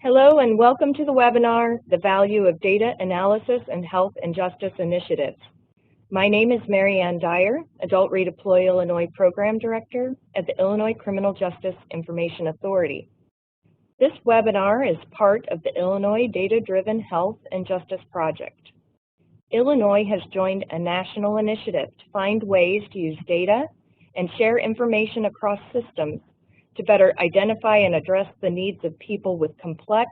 Hello and welcome to the webinar, The Value of Data Analysis and Health and Justice Initiatives. My name is Mary Ann Dyer, Adult Redeploy Illinois Program Director at the Illinois Criminal Justice Information Authority. This webinar is part of the Illinois Data-Driven Health and Justice Project. Illinois has joined a national initiative to find ways to use data and share information across systems to better identify and address the needs of people with complex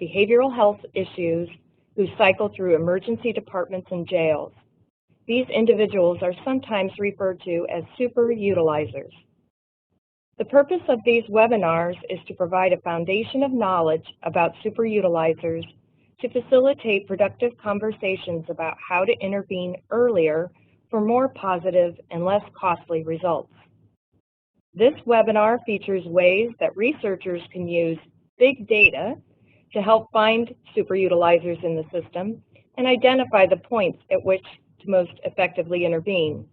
behavioral health issues who cycle through emergency departments and jails. These individuals are sometimes referred to as superutilizers. The purpose of these webinars is to provide a foundation of knowledge about superutilizers to facilitate productive conversations about how to intervene earlier for more positive and less costly results. This webinar features ways that researchers can use big data to help find superutilizers in the system and identify the points at which to most effectively intervene.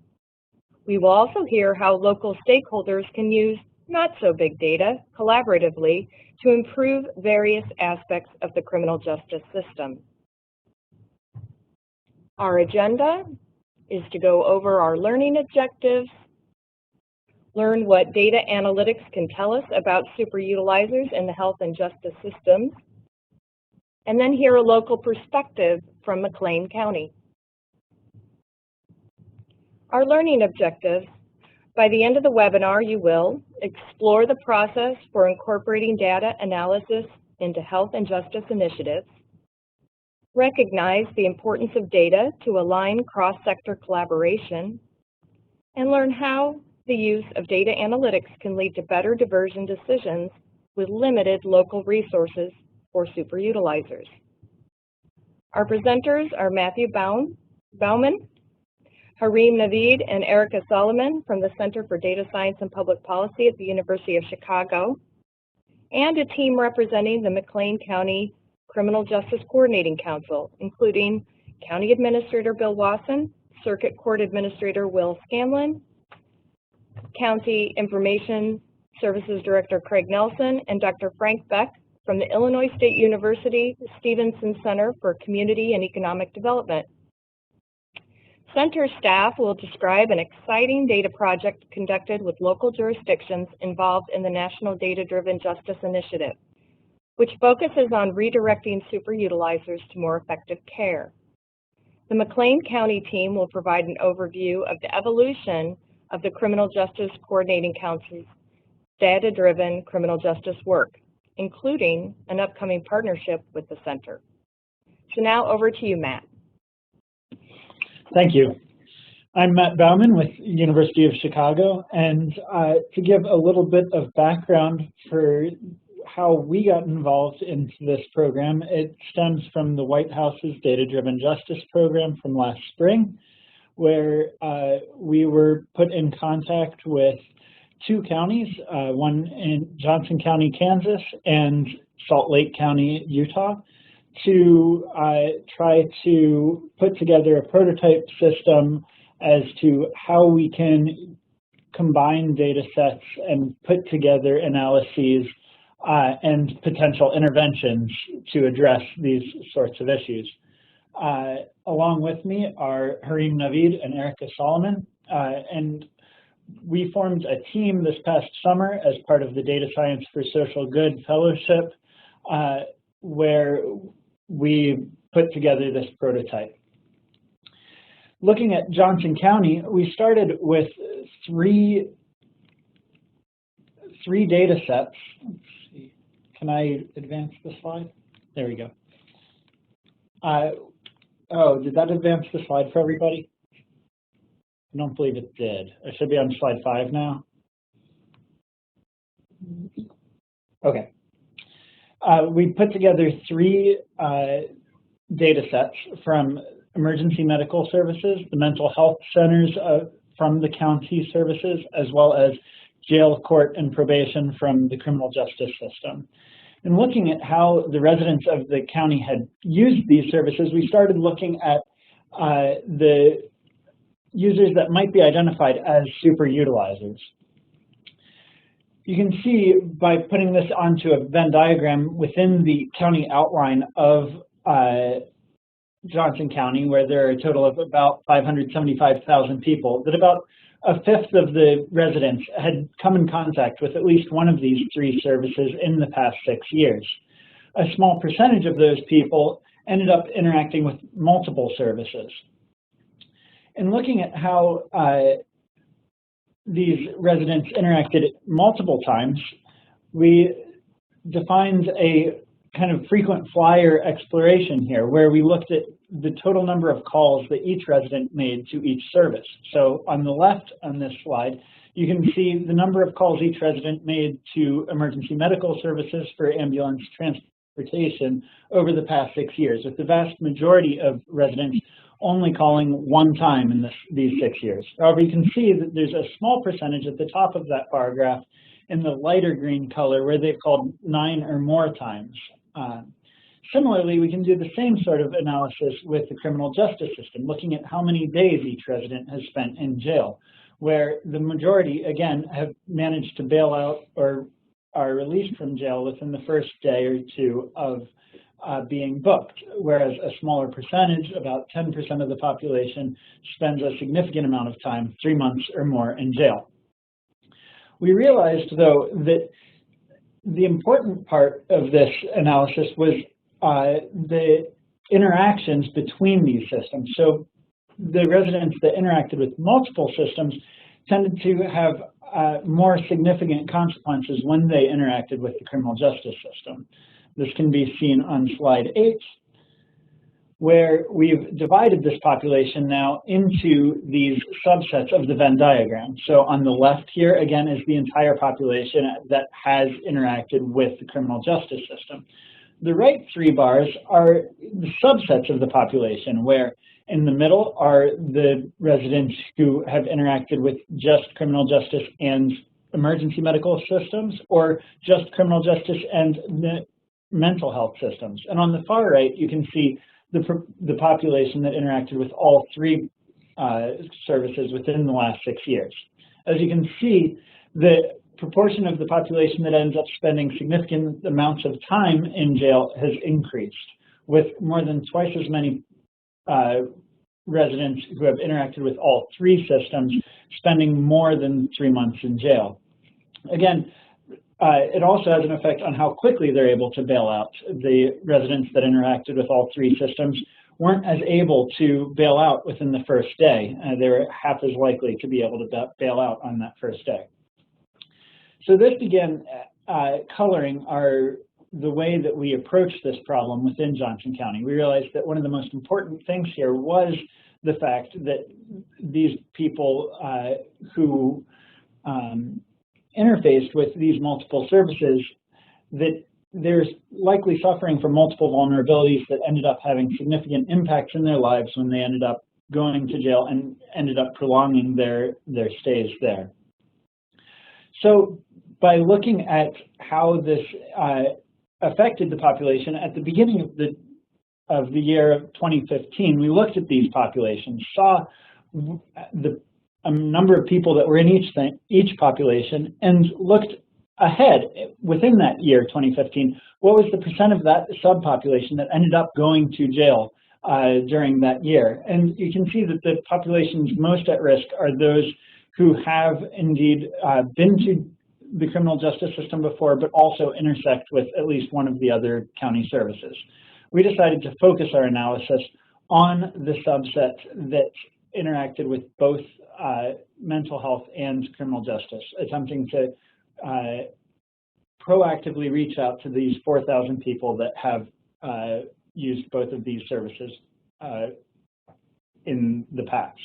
We will also hear how local stakeholders can use not-so-big data collaboratively to improve various aspects of the criminal justice system. Our agenda is to go over our learning objectives, learn what data analytics can tell us about superutilizers in the health and justice systems, and then hear a local perspective from McLean County. Our learning objectives: by the end of the webinar, you will explore the process for incorporating data analysis into health and justice initiatives, recognize the importance of data to align cross-sector collaboration, and learn how the use of data analytics can lead to better diversion decisions with limited local resources for superutilizers. Our presenters are Matthew Bauman, Harim Naveed, and Erica Solomon from the Center for Data Science and Public Policy at the University of Chicago, and a team representing the McLean County Criminal Justice Coordinating Council, including County Administrator Bill Wasson, Circuit Court Administrator Will Scanlon, County Information Services Director Craig Nelson, and Dr. Frank Beck from the Illinois State University Stevenson Center for Community and Economic Development. Center staff will describe an exciting data project conducted with local jurisdictions involved in the National Data-Driven Justice Initiative, which focuses on redirecting superutilizers to more effective care. The McLean County team will provide an overview of the evolution of the Criminal Justice Coordinating Council's data-driven criminal justice work, including an upcoming partnership with the center. So now over to you, Matt. Thank you. I'm Matt Bauman with University of Chicago, and to give a little bit of background for how we got involved into this program, it stems from the White House's Data-Driven Justice program from last spring, where we were put in contact with two counties, one in Johnson County, Kansas, and Salt Lake County, Utah, to try to put together a prototype system as to how we can combine data sets and put together analyses and potential interventions to address these sorts of issues. Along with me are Harim Naveed and Erica Solomon, and we formed a team this past summer as part of the Data Science for Social Good Fellowship, where we put together this prototype. Looking at Johnson County, we started with three data sets. Let's see. Can I advance the slide? There we go. Oh, did that advance the slide for everybody? I don't believe it did. I should be on slide 5 now. Okay. We put together three data sets from emergency medical services, the mental health centers from the county services, as well as jail, court, and probation from the criminal justice system. And looking at how the residents of the county had used these services, we started looking at the users that might be identified as superutilizers. You can see by putting this onto a Venn diagram within the county outline of Johnson County, where there are a total of about 575,000 people, that about a fifth of the residents had come in contact with at least one of these three services in the past 6 years. A small percentage of those people ended up interacting with multiple services. In looking at how these residents interacted multiple times, we defined a kind of frequent flyer exploration here, where we looked at the total number of calls that each resident made to each service. So on the left on this slide, you can see the number of calls each resident made to emergency medical services for ambulance transportation over the past 6 years, with the vast majority of residents only calling one time in these 6 years. However, you can see that there's a small percentage at the top of that bar graph in the lighter green color where they've called 9 or more times. Similarly, we can do the same sort of analysis with the criminal justice system, looking at how many days each resident has spent in jail, where the majority, again, have managed to bail out or are released from jail within the first day or two of being booked, whereas a smaller percentage, about 10% of the population, spends a significant amount of time, 3 months or more, in jail. We realized, though, that the important part of this analysis was the interactions between these systems. So the residents that interacted with multiple systems tended to have more significant consequences when they interacted with the criminal justice system. This can be seen on slide 8, where we've divided this population now into these subsets of the Venn diagram. So on the left here, again, is the entire population that has interacted with the criminal justice system. The right 3 bars are the subsets of the population, where in the middle are the residents who have interacted with just criminal justice and emergency medical systems, or just criminal justice and mental health systems. And on the far right, you can see the population that interacted with all 3 services within the last 6 years. As you can see, the proportion of the population that ends up spending significant amounts of time in jail has increased, with more than twice as many residents who have interacted with all 3 systems spending more than 3 months in jail. Again, it also has an effect on how quickly they're able to bail out. The residents that interacted with all 3 systems weren't as able to bail out within the first day. They were half as likely to be able to bail out on that first day. So this began coloring the way that we approach this problem within Johnson County. We realized that one of the most important things here was the fact that these people who interfaced with these multiple services, that there's likely suffering from multiple vulnerabilities that ended up having significant impacts in their lives when they ended up going to jail and ended up prolonging their stays there. So by looking at how this affected the population at the beginning of the year of 2015, we looked at these populations, saw the number of people that were in each population, and looked ahead within that year, 2015, what was the percent of that subpopulation that ended up going to jail during that year. And you can see that the populations most at risk are those who have indeed been to the criminal justice system before, but also intersect with at least one of the other county services. We decided to focus our analysis on the subset that interacted with both mental health and criminal justice, attempting to proactively reach out to these 4,000 people that have used both of these services in the past.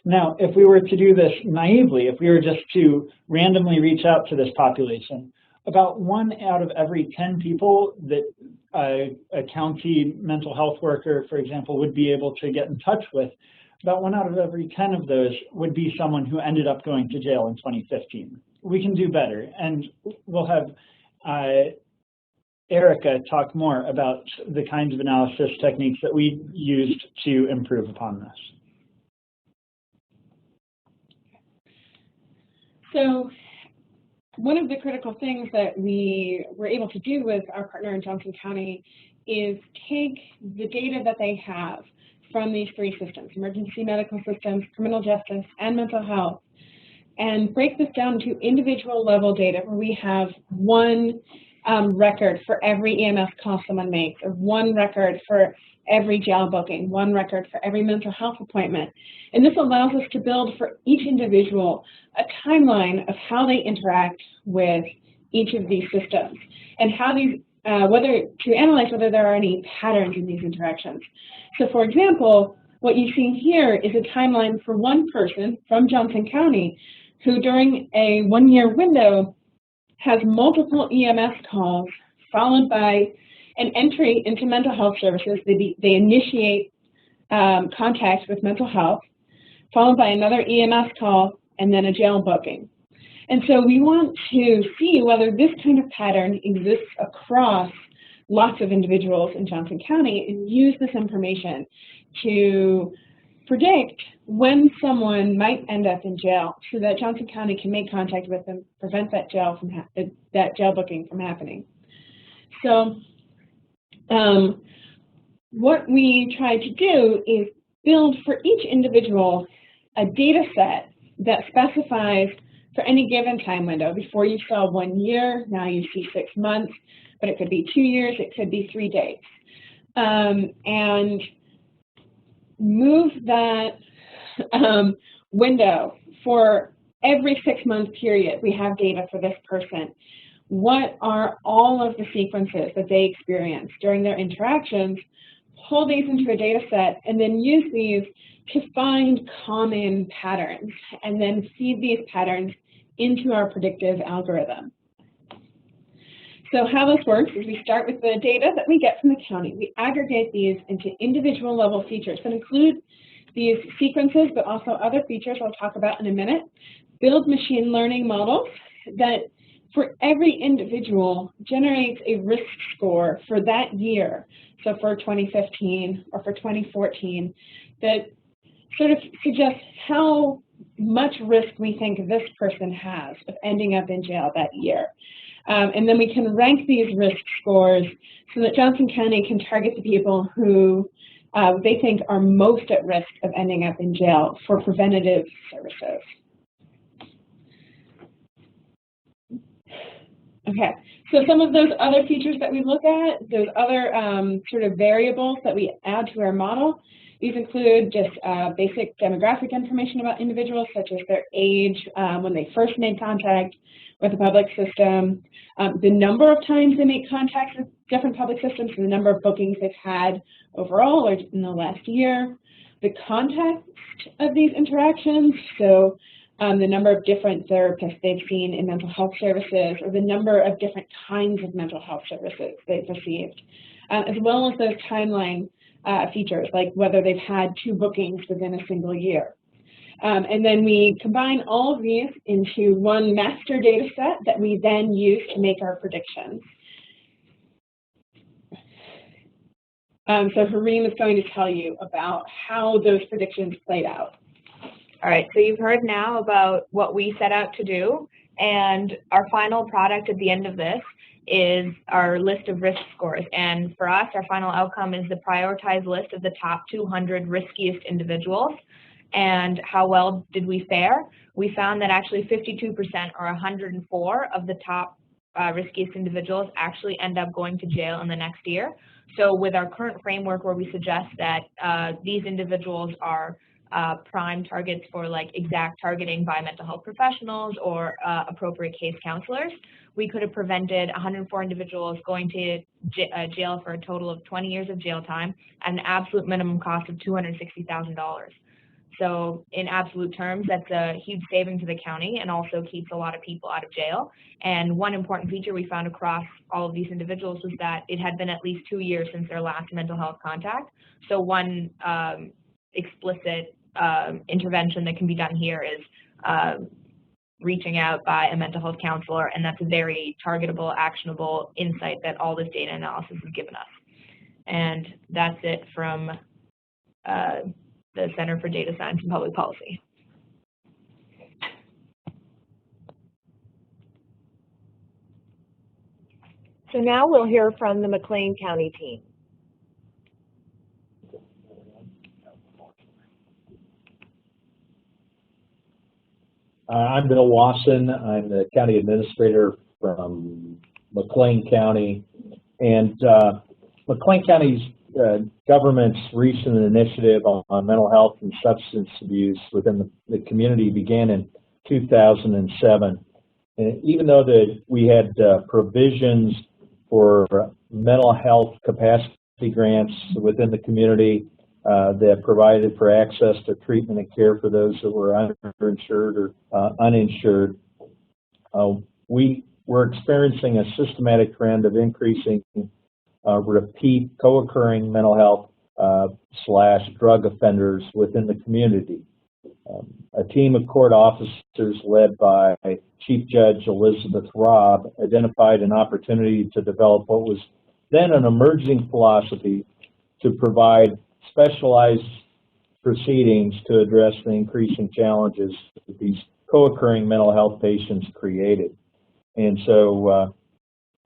Now, if we were to do this naively, if we were just to randomly reach out to this population, about 1 out of every 10 people that a county mental health worker, for example, would be able to get in touch with, about 1 out of every 10 of those would be someone who ended up going to jail in 2015. We can do better, and we'll have Erica talk more about the kinds of analysis techniques that we used to improve upon this. So one of the critical things that we were able to do with our partner in Johnson County is take the data that they have from these three systems, emergency medical systems, criminal justice, and mental health, and break this down to individual level data where we have one record for every EMS call someone makes, or one record for every jail booking, one record for every mental health appointment. And this allows us to build for each individual a timeline of how they interact with each of these systems and how these, to analyze whether there are any patterns in these interactions. So for example, what you see here is a timeline for one person from Johnson County who during a one-year window has multiple EMS calls followed by an entry into mental health services. They initiate contact with mental health, followed by another EMS call, and then a jail booking. And so we want to see whether this kind of pattern exists across lots of individuals in Johnson County and use this information to predict when someone might end up in jail so that Johnson County can make contact with them, prevent that jail booking from happening. So what we try to do is build for each individual a data set that specifies for any given time window. Before you saw 1 year, now you see 6 months, but it could be 2 years, it could be 3 days. And move that window for every 6-month period. We have data for this person. What are all of the sequences that they experience during their interactions? Pull these into a data set and then use these to find common patterns and then feed these patterns into our predictive algorithm. So how this works is we start with the data that we get from the county. We aggregate these into individual level features that include these sequences, but also other features I'll talk about in a minute. Build machine learning models that for every individual generates a risk score for that year. So for 2015 or for 2014, that sort of suggests how much risk we think this person has of ending up in jail that year. And then we can rank these risk scores so that Johnson County can target the people who they think are most at risk of ending up in jail for preventative services. Okay, so some of those other features that we look at, those other sort of variables that we add to our model, these include just basic demographic information about individuals, such as their age, when they first made contact with the public system, the number of times they make contact with different public systems, and the number of bookings they've had overall or in the last year, the context of these interactions, so the number of different therapists they've seen in mental health services, or the number of different kinds of mental health services they've received, as well as those timeline features, like whether they've had 2 bookings within a single year. And then we combine all of these into one master data set that we then use to make our predictions. So Harim is going to tell you about how those predictions played out. All right, so you've heard now about what we set out to do, and our final product at the end of this is our list of risk scores. And for us, our final outcome is the prioritized list of the top 200 riskiest individuals. And how well did we fare? We found that actually 52%, or 104 of the top riskiest individuals actually end up going to jail in the next year. So with our current framework, where we suggest that these individuals are prime targets for like exact targeting by mental health professionals or appropriate case counselors, we could have prevented 104 individuals going to jail for a total of 20 years of jail time at an absolute minimum cost of $260,000. So in absolute terms, that's a huge saving to the county and also keeps a lot of people out of jail. And one important feature we found across all of these individuals was that it had been at least 2 years since their last mental health contact. So one explicit intervention that can be done here is reaching out by a mental health counselor, and that's a very targetable, actionable insight that all this data analysis has given us. And that's it from the Center for Data Science and Public Policy. So now we'll hear from the McLean County team. I'm Bill Wasson. I'm the county administrator from McLean County. And McLean County's government's recent initiative on mental health and substance abuse within the community began in 2007. And even though that we had provisions for mental health capacity grants within the community that provided for access to treatment and care for those that were underinsured or uninsured, we were experiencing a systematic trend of increasing repeat co-occurring mental health / drug offenders within the community. A team of court officers led by Chief Judge Elizabeth Robb identified an opportunity to develop what was then an emerging philosophy to provide specialized proceedings to address the increasing challenges that these co-occurring mental health patients created. And so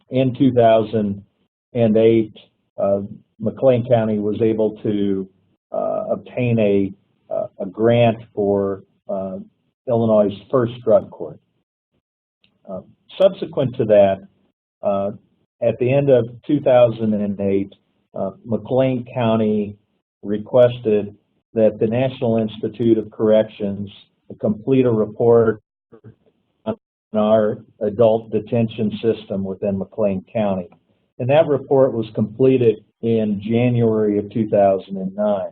in 2008, McLean County was able to obtain a grant for Illinois' first drug court. Subsequent to that, at the end of 2008, McLean County requested that the National Institute of Corrections complete a report on our adult detention system within McLean County. And that report was completed in January of 2009.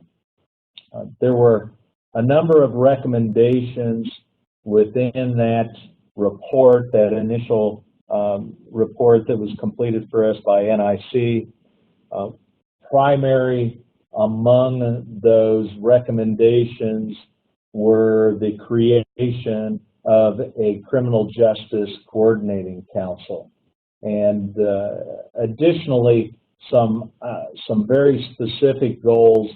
There were a number of recommendations within that report, that initial report that was completed for us by NIC. Primary among those recommendations were the creation of a criminal justice coordinating council, and additionally some very specific goals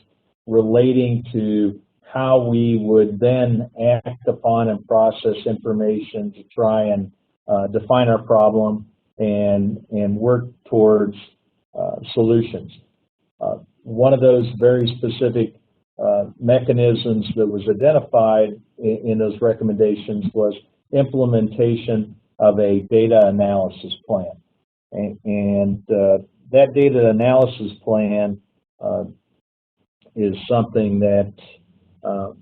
relating to how we would then act upon and process information to try and define our problem and work towards solutions. One of those very specific mechanisms that was identified in those recommendations was implementation of a data analysis plan. And that data analysis plan is something that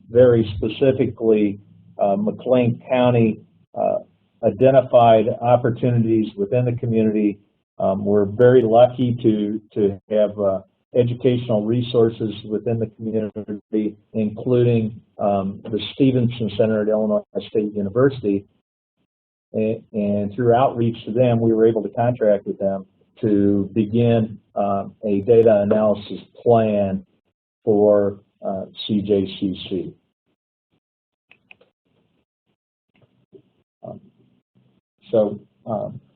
very specifically McLean County identified opportunities within the community. We're very lucky to have educational resources within the community, including the Stevenson Center at Illinois State University. And through outreach to them, we were able to contract with them to begin a data analysis plan for CJCC.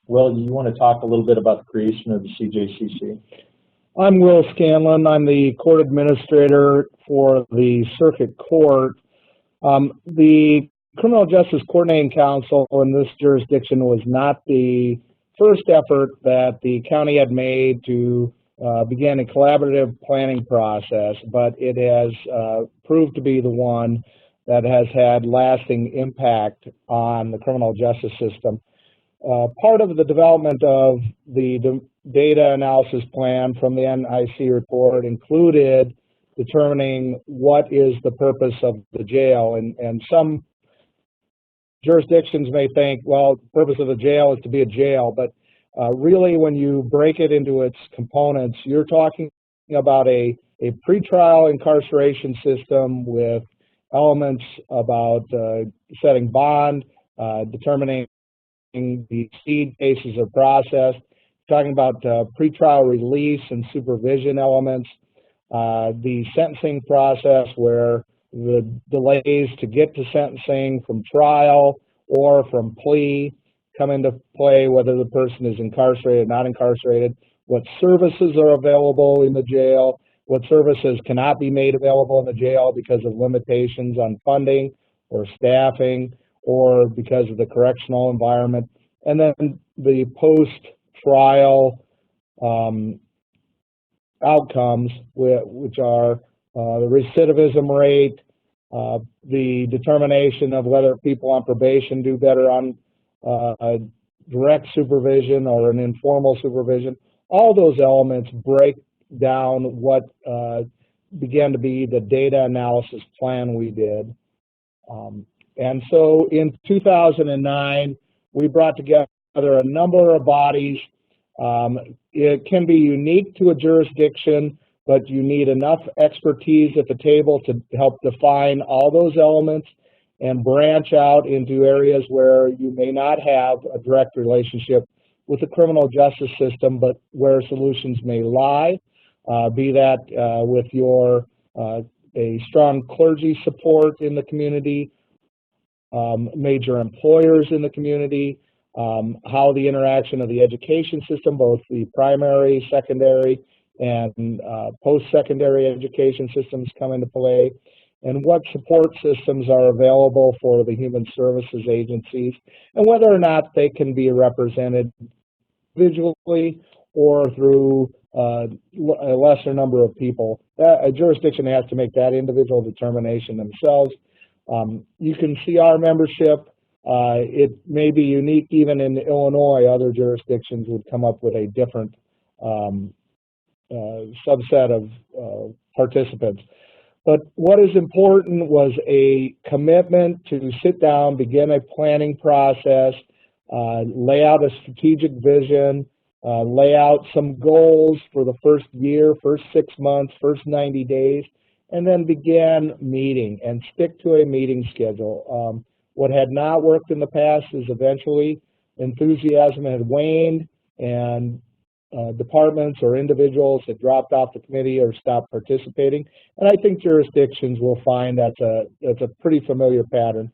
Will, you want to talk a little bit about the creation of the CJCC? I'm Will Scanlon. I'm the court administrator for the circuit court. The Criminal Justice Coordinating Council in this jurisdiction was not the first effort that the county had made to begin a collaborative planning process, but it has proved to be the one that has had lasting impact on the criminal justice system. Part of the development of the data analysis plan from the NIC report included determining what is the purpose of the jail. And some jurisdictions may think, well, the purpose of the jail is to be a jail, but really when you break it into its components, you're talking about a pretrial incarceration system with elements about setting bond, determining the speed, paces of process, talking about pretrial release and supervision elements, the sentencing process where the delays to get to sentencing from trial or from plea come into play, whether the person is incarcerated or not incarcerated, what services are available in the jail, what services cannot be made available in the jail because of limitations on funding or staffing or because of the correctional environment, and then the post-trial outcomes, which are the recidivism rate, the determination of whether people on probation do better on direct supervision or an informal supervision. All those elements break down what began to be the data analysis plan we did. And so in 2009, we brought together a number of bodies. It can be unique to a jurisdiction, but you need enough expertise at the table to help define all those elements and branch out into areas where you may not have a direct relationship with the criminal justice system, but where solutions may lie, be that with your a strong clergy support in the community, major employers in the community, how the interaction of the education system, both the primary, secondary, and post-secondary education systems come into play, and what support systems are available for the human services agencies, and whether or not they can be represented individually or through a lesser number of people. A jurisdiction has to make that individual determination themselves. You can see our membership. It may be unique even in Illinois. Other jurisdictions would come up with a different subset of participants. But what is important was a commitment to sit down, begin a planning process, lay out a strategic vision, lay out some goals for the first year, first 6 months, first 90 days, and then begin meeting and stick to a meeting schedule. What had not worked in the past is eventually enthusiasm had waned and departments or individuals had dropped off the committee or stopped participating. And I think jurisdictions will find that's a pretty familiar pattern.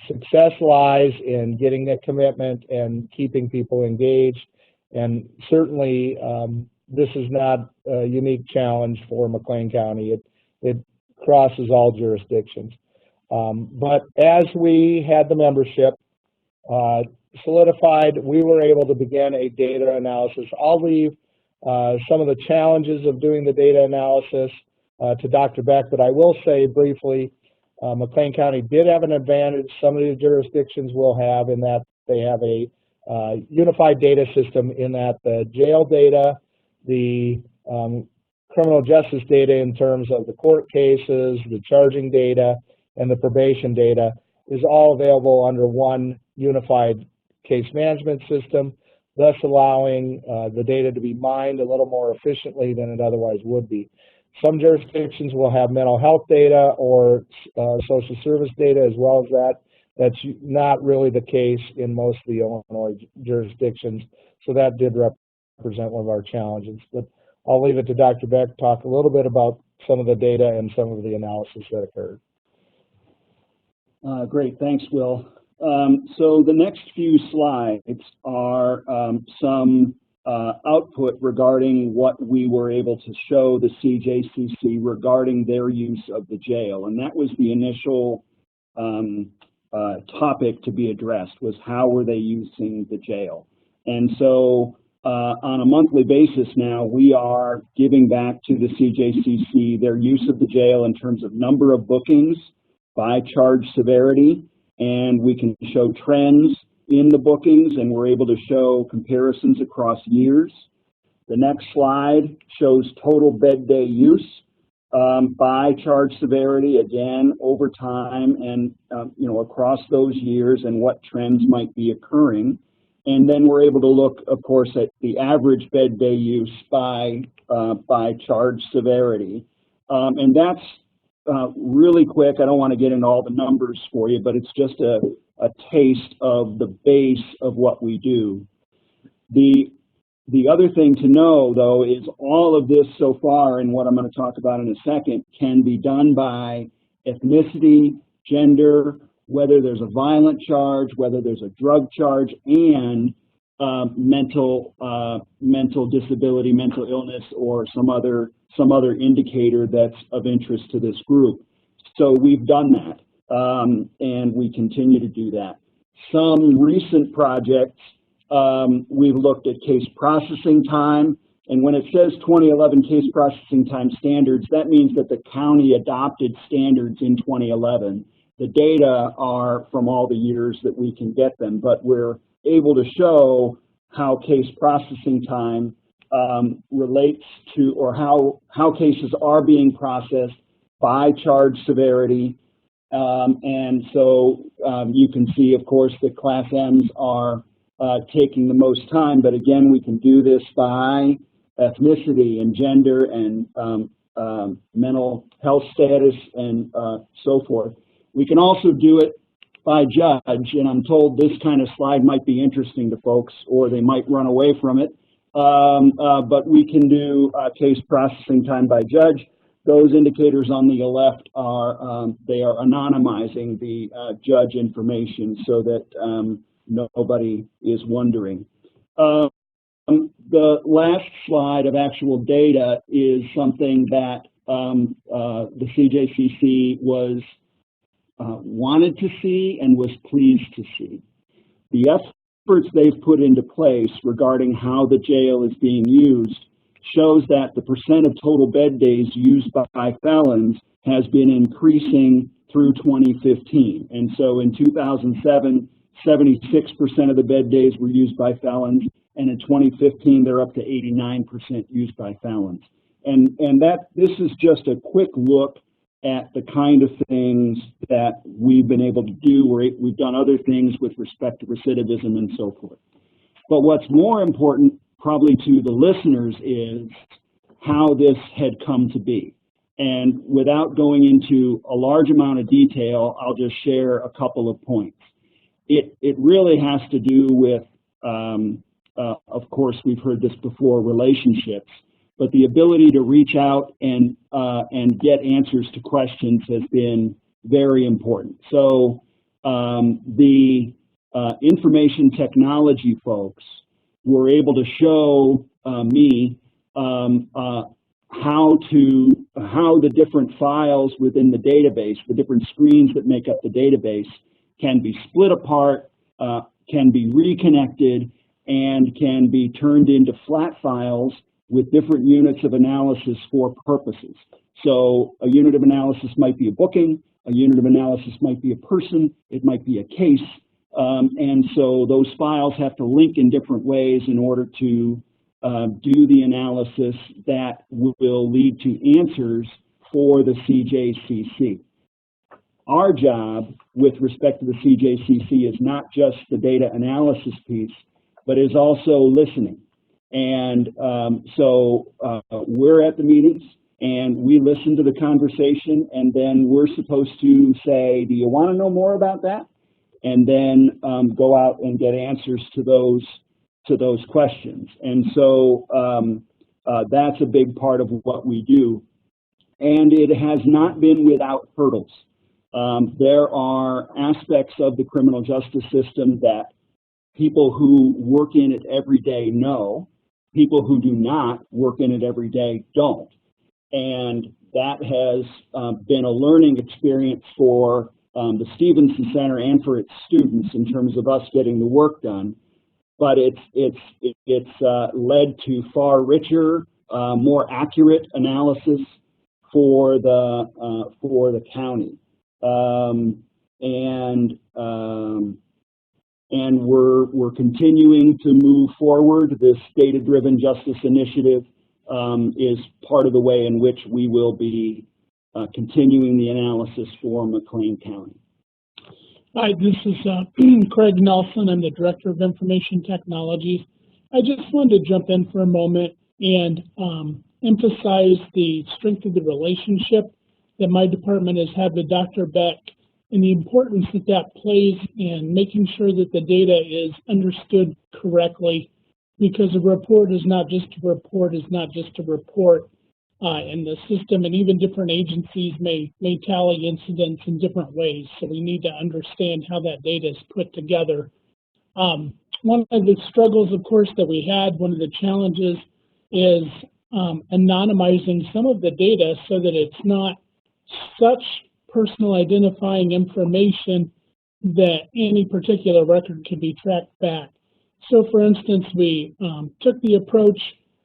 Success lies in getting that commitment and keeping people engaged. And certainly this is not a unique challenge for McLean County. It crosses all jurisdictions. But as we had the membership solidified, we were able to begin a data analysis. I'll leave some of the challenges of doing the data analysis to Dr. Beck, but I will say briefly, McLean County did have an advantage. Some of the jurisdictions will have in that they have a unified data system in that the jail data, the criminal justice data in terms of the court cases, the charging data, and the probation data is all available under one unified case management system, thus allowing the data to be mined a little more efficiently than it otherwise would be. Some jurisdictions will have mental health data or social service data as well as that. That's not really the case in most of the Illinois jurisdictions, so that did represent one of our challenges. But I'll leave it to Dr. Beck to talk a little bit about some of the data and some of the analysis that occurred. Great, thanks, Will. So the next few slides are some output regarding what we were able to show the CJCC regarding their use of the jail. And that was the initial topic to be addressed, was how were they using the jail. And so on a monthly basis now, we are giving back to the CJCC their use of the jail in terms of number of bookings by charge severity, and we can show trends in the bookings, and we're able to show comparisons across years. The next slide shows total bed day use by charge severity, again, over time and across those years and what trends might be occurring. And then we're able to look, of course, at the average bed day use by charge severity. And that's really quick. I don't want to get into all the numbers for you, but it's just a taste of the base of what we do. The other thing to know, though, is all of this so far, and what I'm going to talk about in a second, can be done by ethnicity, gender, whether there's a violent charge, whether there's a drug charge, and mental disability, mental illness, or some other indicator that's of interest to this group. So we've done that, and we continue to do that. Some recent projects We've looked at case processing time. And when it says 2011 case processing time standards, that means that the county adopted standards in 2011. The data are from all the years that we can get them, but we're able to show how case processing time relates to, or how cases are being processed by charge severity. And so you can see, of course, that Class M's are taking the most time, but again, we can do this by ethnicity and gender and mental health status and so forth. We can also do it by judge, and I'm told this kind of slide might be interesting to folks, or they might run away from it, but we can do case processing time by judge. Those indicators on the left are, they are anonymizing the judge information so that nobody is wondering. The last slide of actual data is something that the CJCC was wanted to see and was pleased to see. The efforts they've put into place regarding how the jail is being used shows that the percent of total bed days used by felons has been increasing through 2015. And so in 2007, 76% of the bed days were used by felons, and in 2015, they're up to 89% used by felons. And this is just a quick look at the kind of things that we've been able to do. We've done other things with respect to recidivism and so forth. But what's more important probably to the listeners is how this had come to be. And without going into a large amount of detail, I'll just share a couple of points. It really has to do with, of course, we've heard this before, relationships, but the ability to reach out and get answers to questions has been very important. So the information technology folks were able to show me how the different files within the database, the different screens that make up the database, can be split apart, can be reconnected, and can be turned into flat files with different units of analysis for purposes. So a unit of analysis might be a booking, a unit of analysis might be a person, it might be a case, and so those files have to link in different ways in order to do the analysis that will lead to answers for the CJCC. Our job with respect to the CJCC is not just the data analysis piece, but is also listening. And so we're at the meetings and we listen to the conversation, and then we're supposed to say, do you want to know more about that? And then go out and get answers to those questions. And so that's a big part of what we do. And it has not been without hurdles. There are aspects of the criminal justice system that people who work in it every day know, people who do not work in it every day don't. And that has been a learning experience for the Stevenson Center and for its students in terms of us getting the work done. But it's led to far richer, more accurate analysis for the county. And we're continuing to move forward. This data-driven justice initiative is part of the way in which we will be continuing the analysis for McLean County. Hi, this is Craig Nelson. I'm the Director of Information Technologies. I just wanted to jump in for a moment and emphasize the strength of the relationship that my department has had with Dr. Beck and the importance that that plays in making sure that the data is understood correctly, because a report is not just a report, is not just a report, and the system and even different agencies may tally incidents in different ways. So we need to understand how that data is put together. One of the struggles, of course, that we had, one of the challenges is anonymizing some of the data so that it's not such personal identifying information that any particular record can be tracked back. So for instance, we took the approach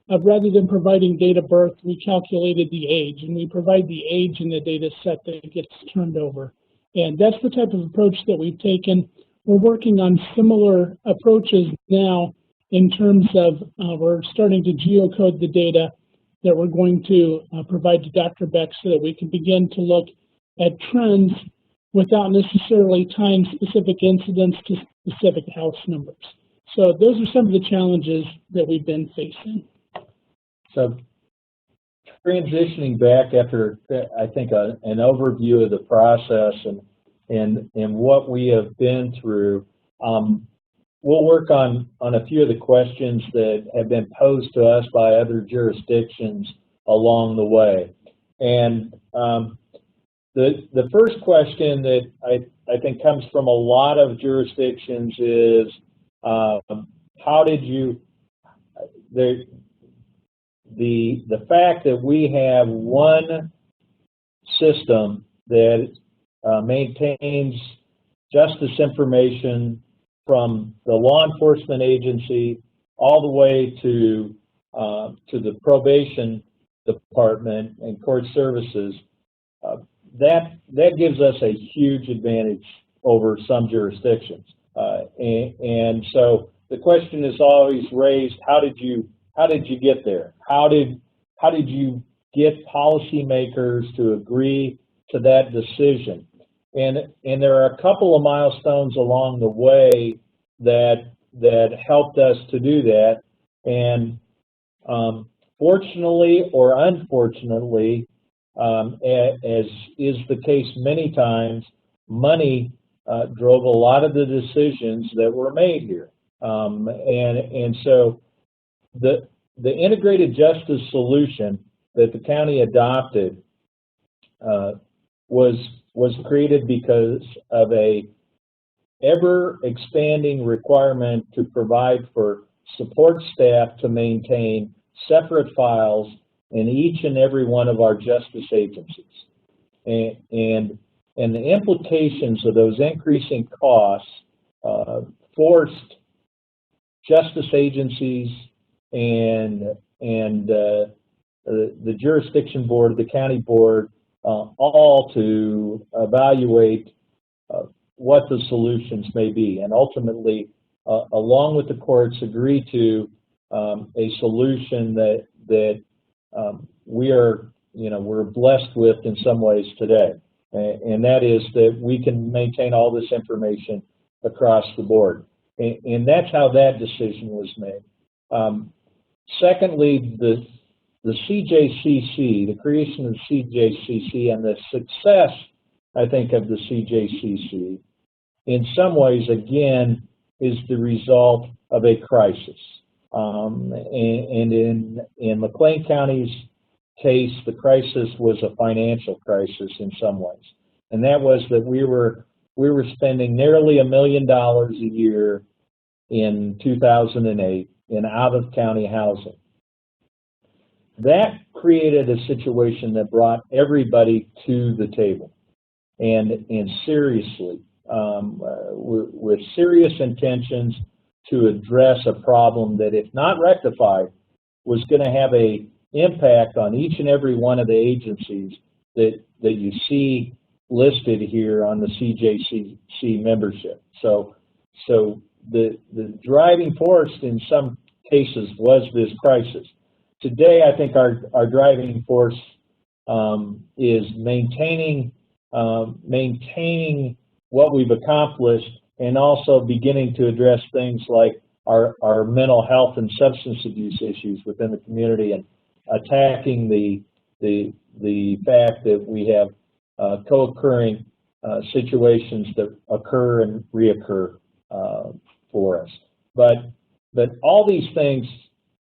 of rather than providing date of birth, we calculated the age, and we provide the age in the data set that gets turned over. And that's the type of approach that we've taken. We're working on similar approaches now in terms of we're starting to geocode the data that we're going to provide to Dr. Beck so that we can begin to look at trends without necessarily tying specific incidents to specific house numbers. So those are some of the challenges that we've been facing. So transitioning back after, I think, an overview of the process and what we have been through, we'll work on a few of the questions that have been posed to us by other jurisdictions along the way. And the first question that I think comes from a lot of jurisdictions is, how did you, the fact that we have one system that maintains justice information from the law enforcement agency all the way to the probation department and court services, that gives us a huge advantage over some jurisdictions. And so the question is always raised: how did you get there? How did you get policymakers to agree to that decision? And there are a couple of milestones along the way that helped us to do that. And fortunately or unfortunately, as is the case many times, money drove a lot of the decisions that were made here. And so the integrated justice solution that the county adopted was created because of a ever-expanding requirement to provide for support staff to maintain separate files in each and every one of our justice agencies. And the implications of those increasing costs forced justice agencies and the jurisdiction board, the county board, all to evaluate what the solutions may be, and ultimately, along with the courts, agree to a solution that we're blessed with in some ways today, and that is that we can maintain all this information across the board, and that's how that decision was made. Secondly, the CJCC, the creation of the CJCC, and the success, I think, of the CJCC, in some ways, again, is the result of a crisis. And in McLean County's case, the crisis was a financial crisis in some ways, and that was that we were spending nearly $1 million a year in 2008 in out-of-county housing. That created a situation that brought everybody to the table, and seriously, with serious intentions to address a problem that, if not rectified, was going to have an impact on each and every one of the agencies that you see listed here on the CJCC membership. So the driving force in some cases was this crisis. Today, I think our driving force is maintaining what we've accomplished, and also beginning to address things like our mental health and substance abuse issues within the community, and attacking the fact that we have co-occurring situations that occur and reoccur for us. But all these things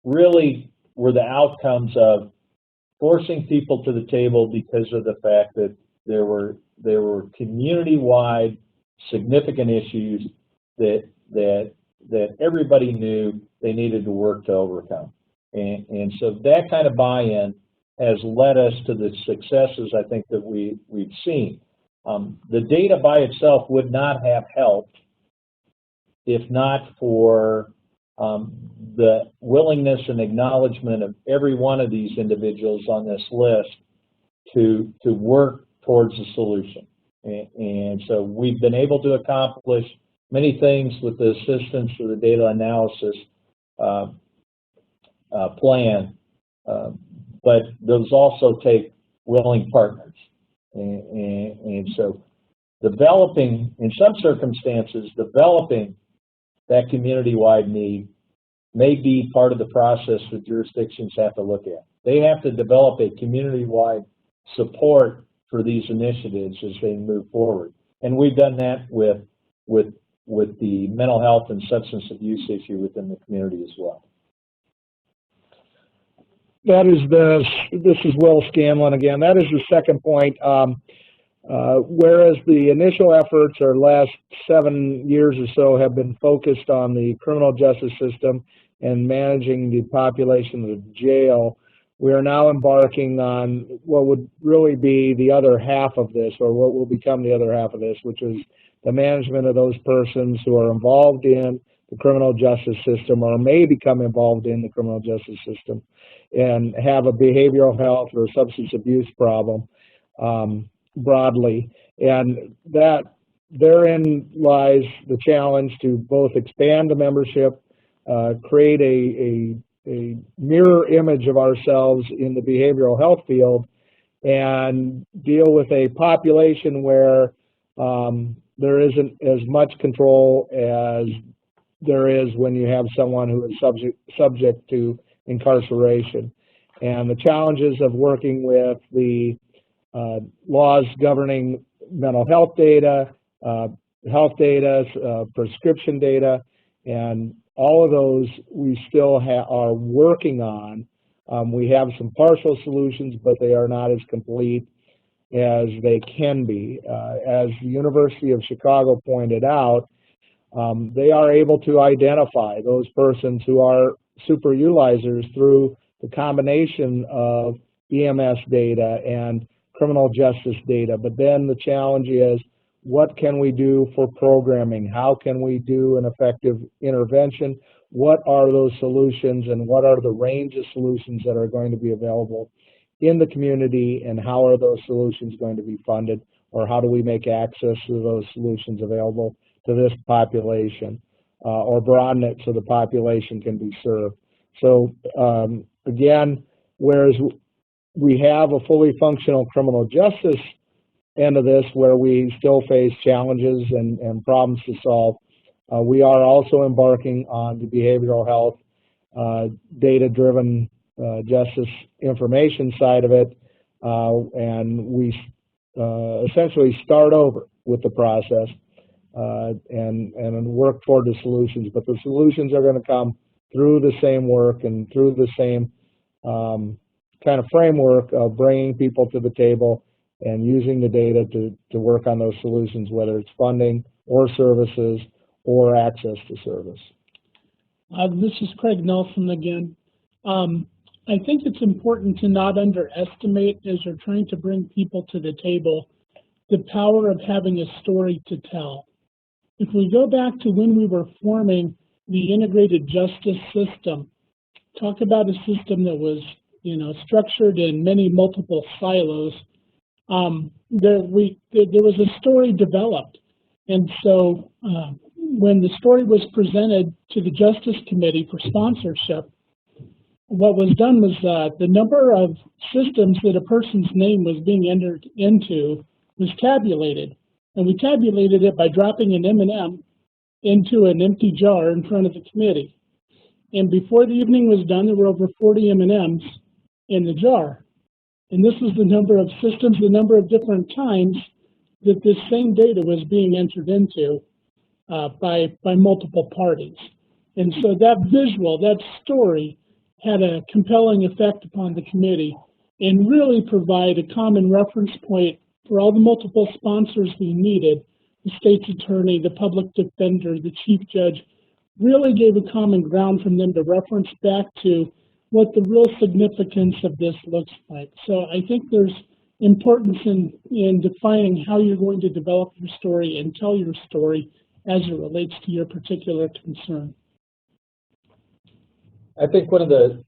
really were the outcomes of forcing people to the table because of the fact that there were community-wide significant issues that everybody knew they needed to work to overcome. And so that kind of buy-in has led us to the successes, I think, that we've seen. The data by itself would not have helped if not for the willingness and acknowledgement of every one of these individuals on this list to work towards a solution. And so we've been able to accomplish many things with the assistance of the data analysis plan, but those also take willing partners. And so developing, in some circumstances, developing that community-wide need may be part of the process that jurisdictions have to look at. They have to develop a community-wide support for these initiatives as they move forward. And we've done that with the mental health and substance abuse issue within the community as well. This is Will Scanlon again. That is the second point. Whereas the initial efforts our last 7 years or so have been focused on the criminal justice system and managing the population of the jail, we are now embarking on what would really be the other half of this, or what will become the other half of this, which is the management of those persons who are involved in the criminal justice system or may become involved in the criminal justice system and have a behavioral health or substance abuse problem broadly. And that therein lies the challenge to both expand the membership, create a mirror image of ourselves in the behavioral health field, and deal with a population where there isn't as much control as there is when you have someone who is subject to incarceration. And the challenges of working with the laws governing mental health data, prescription data, and all of those we still are working on. We have some partial solutions, but they are not as complete as they can be. As the University of Chicago pointed out, they are able to identify those persons who are superutilizers through the combination of EMS data and criminal justice data. But then the challenge is, what can we do for programming? How can we do an effective intervention? What are those solutions, and what are the range of solutions that are going to be available in the community, and how are those solutions going to be funded, or how do we make access to those solutions available to this population, or broaden it so the population can be served? So again, whereas we have a fully functional criminal justice end of this where we still face challenges and problems to solve, we are also embarking on the behavioral health data-driven justice information side of it, and we essentially start over with the process and work toward the solutions. But the solutions are going to come through the same work and through the same kind of framework of bringing people to the table and using the data to work on those solutions, whether it's funding or services or access to service. This is Craig Nelson again. I think it's important to not underestimate, as you're trying to bring people to the table, the power of having a story to tell. If we go back to when we were forming the integrated justice system, talk about a system that was, structured in many multiple silos. There was a story developed, and so when the story was presented to the Justice Committee for sponsorship, what was done was the number of systems that a person's name was being entered into was tabulated, and we tabulated it by dropping an M&M into an empty jar in front of the committee. And before the evening was done, there were over 40 M&Ms in the jar. And this was the number of systems, the number of different times that this same data was being entered into by multiple parties. And so that visual, that story, had a compelling effect upon the committee and really provide a common reference point for all the multiple sponsors we needed. The state's attorney, the public defender, the chief judge, really gave a common ground from them to reference back to what the real significance of this looks like. So I think there's importance in defining how you're going to develop your story and tell your story as it relates to your particular concern. I think one of the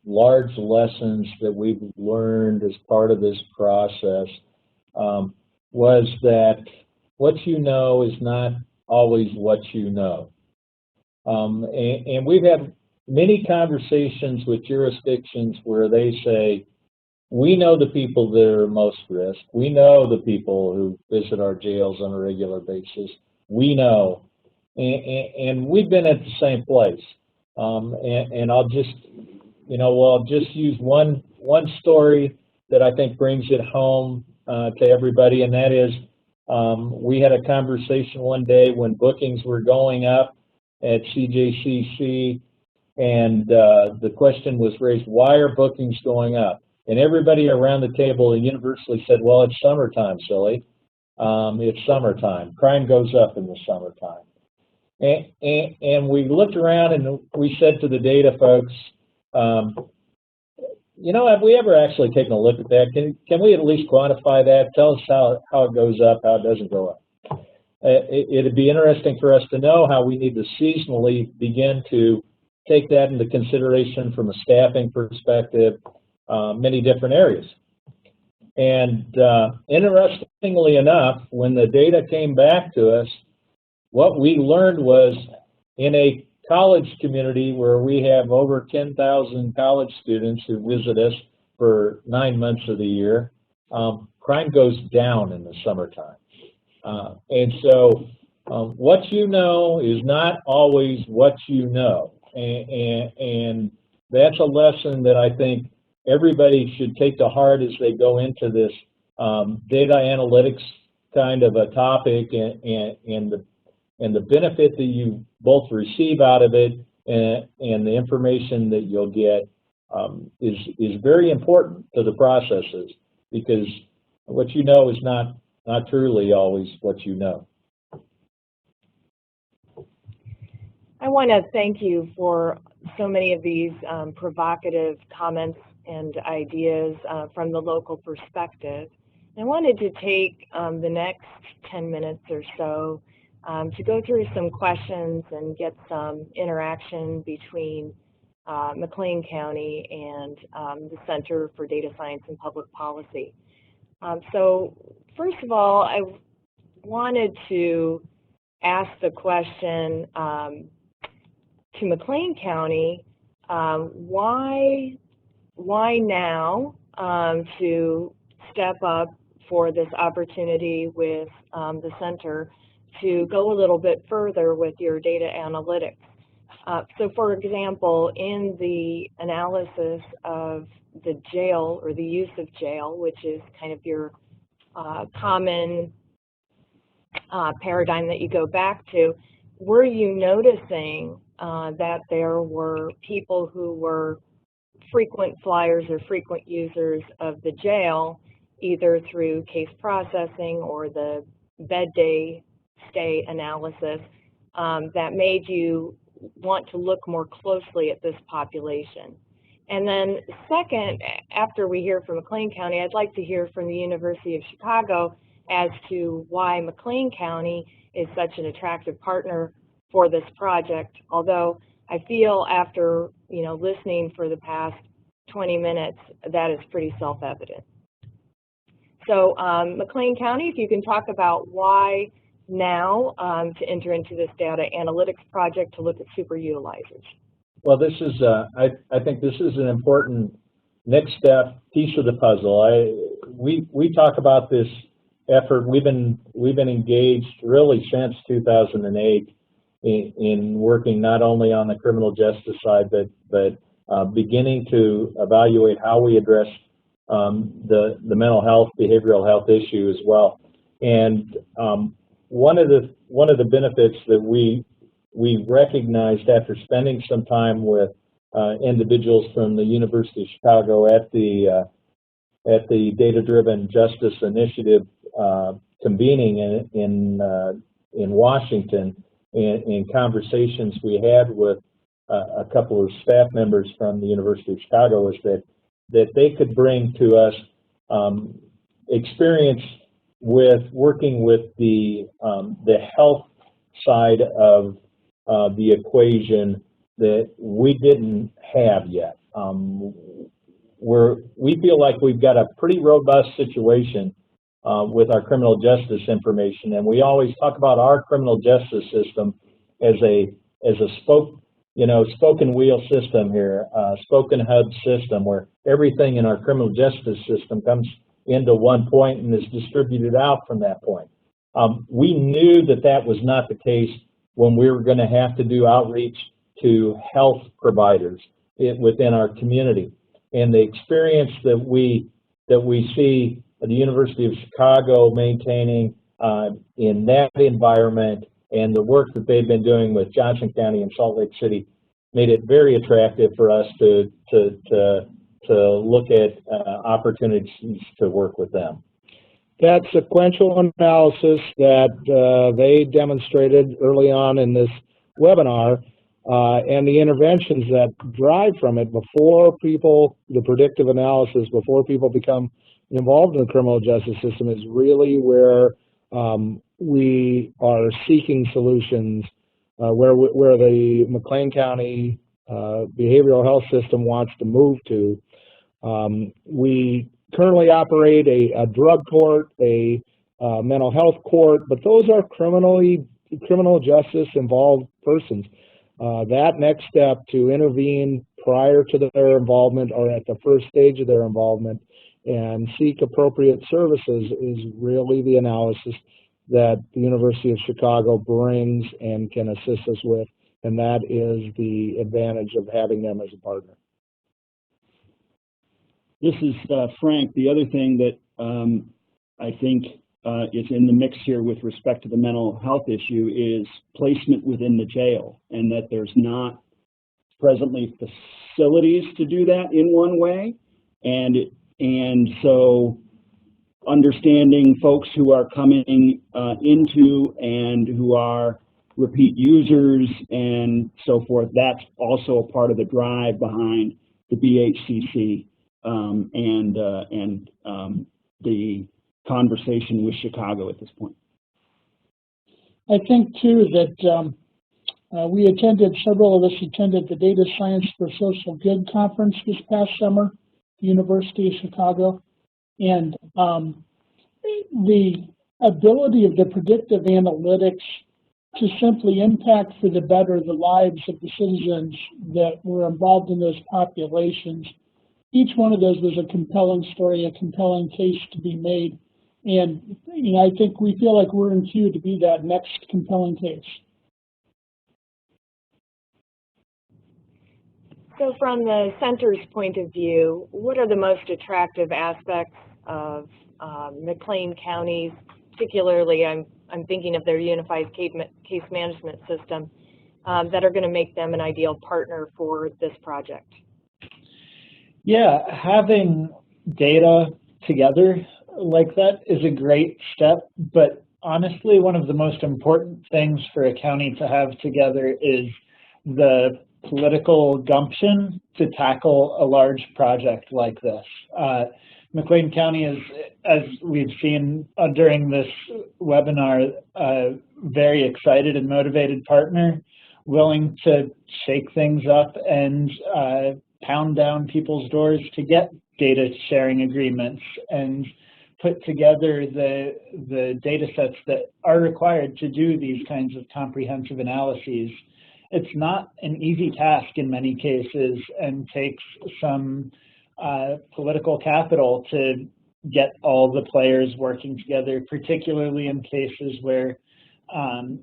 large lessons that we've learned as part of this process was that what you know is not always what you know. And we've had many conversations with jurisdictions where they say, we know the people that are most risk. We know the people who visit our jails on a regular basis. We know. And we've been at the same place. And I'll just, I'll just use one story that I think brings it home to everybody, and that is we had a conversation one day when bookings were going up at CJCC, and the question was raised, why are bookings going up? And everybody around the table universally said, well, it's summertime, silly. It's summertime. Crime goes up in the summertime. And we looked around and we said to the data folks, have we ever actually taken a look at that? Can we at least quantify that? Tell us how it goes up, how it doesn't go up. It'd be interesting for us to know how we need to seasonally begin to take that into consideration from a staffing perspective, many different areas. And interestingly enough, when the data came back to us, what we learned was in a college community where we have over 10,000 college students who visit us for 9 months of the year, crime goes down in the summertime. And so what you know is not always what you know. And that's a lesson that I think everybody should take to heart as they go into this data analytics kind of a topic, and the benefit that you both receive out of it and the information that you'll get is very important to the processes, because what you know is not truly always what you know. I want to thank you for so many of these provocative comments and ideas from the local perspective. I wanted to take the next 10 minutes or so to go through some questions and get some interaction between McLean County and the Center for Data Science and Public Policy. So first of all, I wanted to ask the question to McLean County, why now to step up for this opportunity with the center to go a little bit further with your data analytics. So for example, in the analysis of the jail or the use of jail, which is kind of your common paradigm that you go back to, were you noticing that there were people who were frequent flyers or frequent users of the jail, either through case processing or the bed day stay analysis, that made you want to look more closely at this population? And then second, after we hear from McLean County, I'd like to hear from the University of Chicago as to why McLean County is such an attractive partner for this project, although I feel after listening for the past 20 minutes, that is pretty self-evident. So McLean County, if you can talk about why now to enter into this data analytics project to look at superutilizers. Well, this is, I think this is an important next step piece of the puzzle. We talk about this effort. We've been engaged really since 2008 in working not only on the criminal justice side, but beginning to evaluate how we address the mental health, behavioral health issue as well. And one of the benefits that we recognized after spending some time with individuals from the University of Chicago at the Data-Driven Justice Initiative convening in Washington, in conversations we had with a couple of staff members from the University of Chicago, is that they could bring to us experience with working with the health side of the equation that we didn't have yet. We feel like we've got a pretty robust situation with our criminal justice information, and we always talk about our criminal justice system as a spoken wheel system here, spoken hub system, where everything in our criminal justice system comes into one point and is distributed out from that point. We knew that that was not the case when we were going to have to do outreach to health providers within our community. And the experience that we see at the University of Chicago maintaining in that environment, and the work that they've been doing with Johnson County and Salt Lake City made it very attractive for us to look at opportunities to work with them. That sequential analysis that they demonstrated early on in this webinar and the interventions that drive from it before people, the predictive analysis, before people become involved in the criminal justice system is really where we are seeking solutions, where the McLean County behavioral health system wants to move to. We currently operate a drug court, a mental health court, but those are criminal justice involved persons. That next step to intervene prior to their involvement or at the first stage of their involvement and seek appropriate services is really the analysis that the University of Chicago brings and can assist us with, and that is the advantage of having them as a partner. This is Frank. The other thing that I think is in the mix here with respect to the mental health issue is placement within the jail, and that there's not presently facilities to do that in one way. And so understanding folks who are coming into and who are repeat users and so forth, that's also a part of the drive behind the BHCC and the conversation with Chicago at this point. I think too that several of us attended the Data Science for Social Good conference this past summer, the University of Chicago, and the ability of the predictive analytics to simply impact for the better the lives of the citizens that were involved in those populations. Each one of those was a compelling story, a compelling case to be made. And I think we feel like we're in queue to be that next compelling case. So from the center's point of view, what are the most attractive aspects of McLean County's, particularly I'm thinking of their unified case management system, that are going to make them an ideal partner for this project? Yeah, having data together like that is a great step, but honestly, one of the most important things for a county to have together is the political gumption to tackle a large project like this. McLean County is, as we've seen during this webinar, a very excited and motivated partner, willing to shake things up and pound down people's doors to get data sharing agreements and put together the data sets that are required to do these kinds of comprehensive analyses. It's not an easy task in many cases and takes some political capital to get all the players working together, particularly in cases where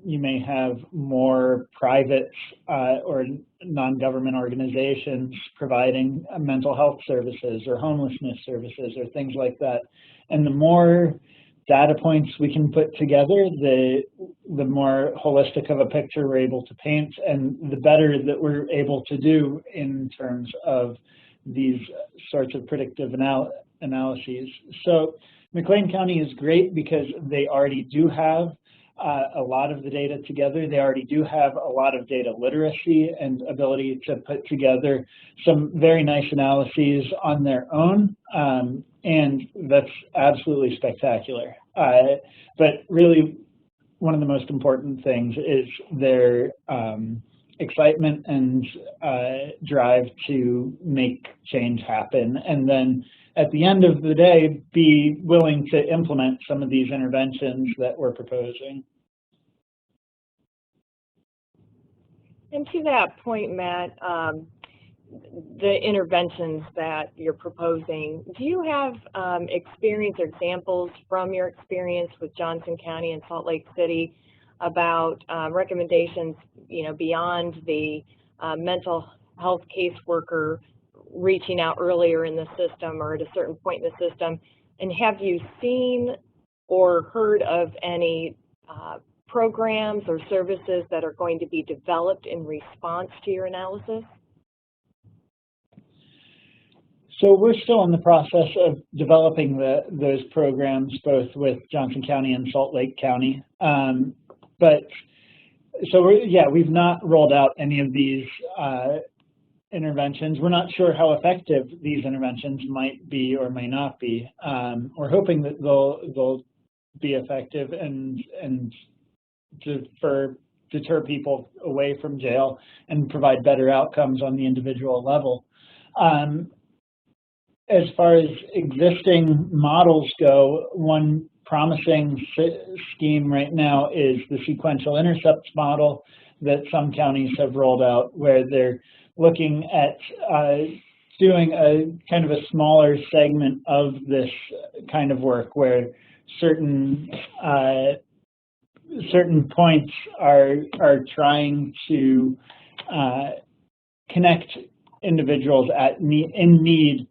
you may have more private or non-government organizations providing mental health services or homelessness services or things like that. And the more data points we can put together, the more holistic of a picture we're able to paint, and the better that we're able to do in terms of these sorts of predictive analyses. So McLean County is great because they already do have a lot of the data together. They already do have a lot of data literacy and ability to put together some very nice analyses on their own, and that's absolutely spectacular. But really, one of the most important things is their excitement and drive to make change happen, and then at the end of the day, be willing to implement some of these interventions that we're proposing. And to that point, Matt, the interventions that you're proposing, do you have experience or examples from your experience with Johnson County and Salt Lake City about recommendations, beyond the mental health caseworker reaching out earlier in the system or at a certain point in the system? And have you seen or heard of any programs or services that are going to be developed in response to your analysis? So we're still in the process of developing those programs, both with Johnson County and Salt Lake County. We've not rolled out any of these interventions. We're not sure how effective these interventions might be or may not be. We're hoping that they'll be effective and deter people away from jail and provide better outcomes on the individual level. As far as existing models go, one promising scheme right now is the sequential intercepts model that some counties have rolled out, where they're looking at doing a kind of a smaller segment of this kind of work, where certain points are trying to connect individuals in need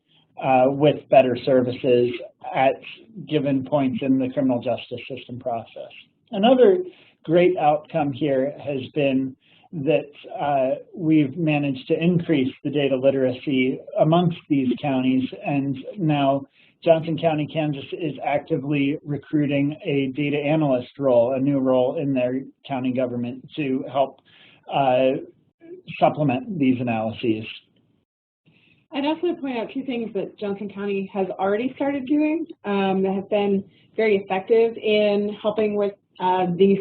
with better services at given points in the criminal justice system process. Another great outcome here has been that we've managed to increase the data literacy amongst these counties, and now Johnson County, Kansas is actively recruiting a data analyst role, a new role in their county government, to help supplement these analyses. I'd also point out two things that Johnson County has already started doing that have been very effective in helping with these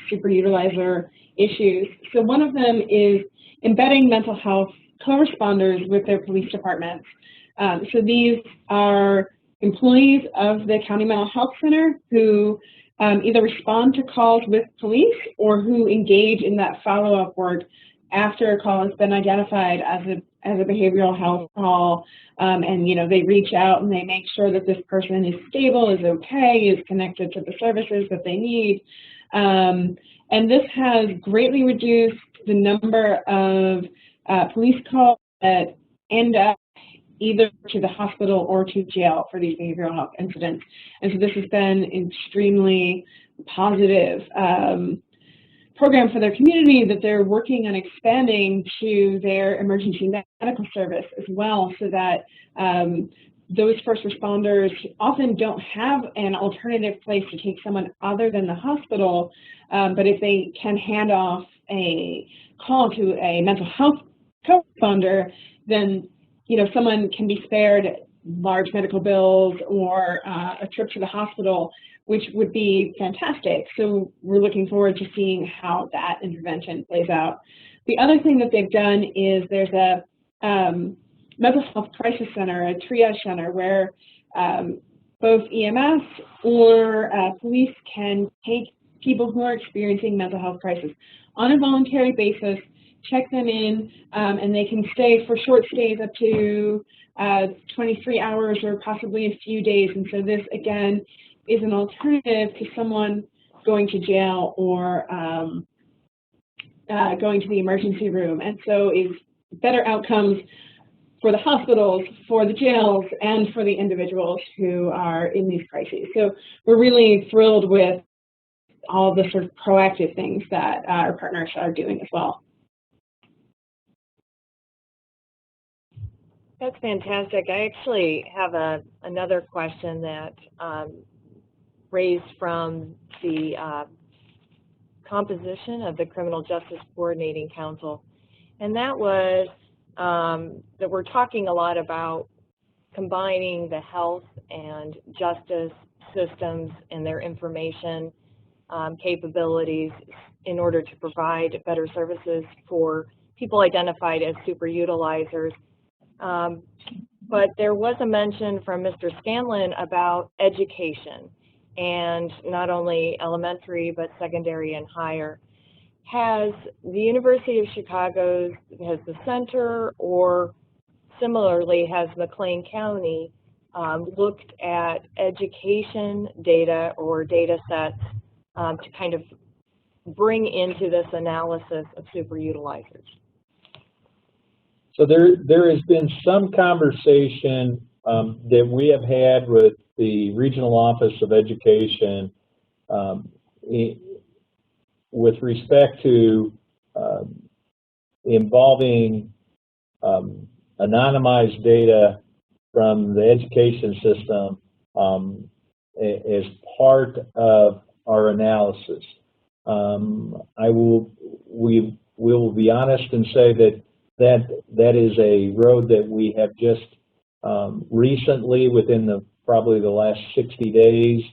superutilizer issues. So one of them is embedding mental health co-responders with their police departments. So these are employees of the County Mental Health Center who either respond to calls with police or who engage in that follow-up work after a call has been identified as a behavioral health call, and they reach out and they make sure that this person is stable, is okay, is connected to the services that they need. And this has greatly reduced the number of police calls that end up either to the hospital or to jail for these behavioral health incidents. And so this has been extremely positive program for their community that they're working on expanding to their emergency medical service as well, so that those first responders often don't have an alternative place to take someone other than the hospital, but if they can hand off a call to a mental health co-responder, then someone can be spared large medical bills or a trip to the hospital, which would be fantastic. So we're looking forward to seeing how that intervention plays out. The other thing that they've done is there's a mental health crisis center, a triage center, where both EMS or police can take people who are experiencing mental health crisis on a voluntary basis, check them in, and they can stay for short stays up to 23 hours or possibly a few days. And so this, again, is an alternative to someone going to jail or going to the emergency room. And so is better outcomes for the hospitals, for the jails, and for the individuals who are in these crises. So we're really thrilled with all the sort of proactive things that our partners are doing as well. That's fantastic. I actually have another question that raised from the composition of the Criminal Justice Coordinating Council, and that was that we're talking a lot about combining the health and justice systems and their information capabilities in order to provide better services for people identified as superutilizers. But there was a mention from Mr. Scanlon about education, and not only elementary, but secondary and higher. Has the University of Chicago, has the center, or similarly has McLean County looked at education data or data sets to kind of bring into this analysis of superutilizers? So there has been some conversation that we have had with the Regional Office of Education with respect to involving anonymized data from the education system as part of our analysis. We will be honest and say that is a road that we have just recently, within probably the last 60 days,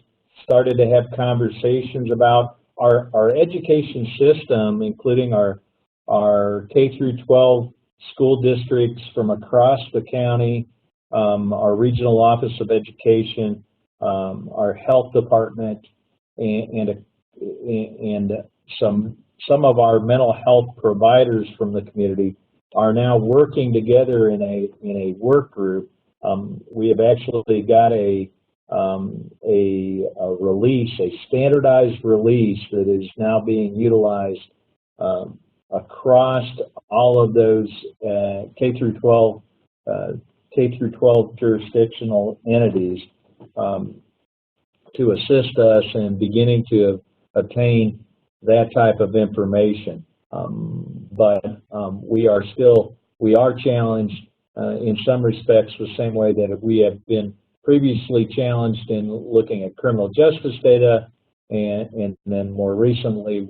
started to have conversations about our education system, including our K through 12 school districts from across the county, our Regional Office of Education, our health department, and some of our mental health providers from the community are now working together in a work group. We have actually got a release, a standardized release that is now being utilized across all of those K through 12 jurisdictional entities to assist us in beginning to obtain that type of information. But we are challenged in some respects the same way that we have been previously challenged in looking at criminal justice data, and then more recently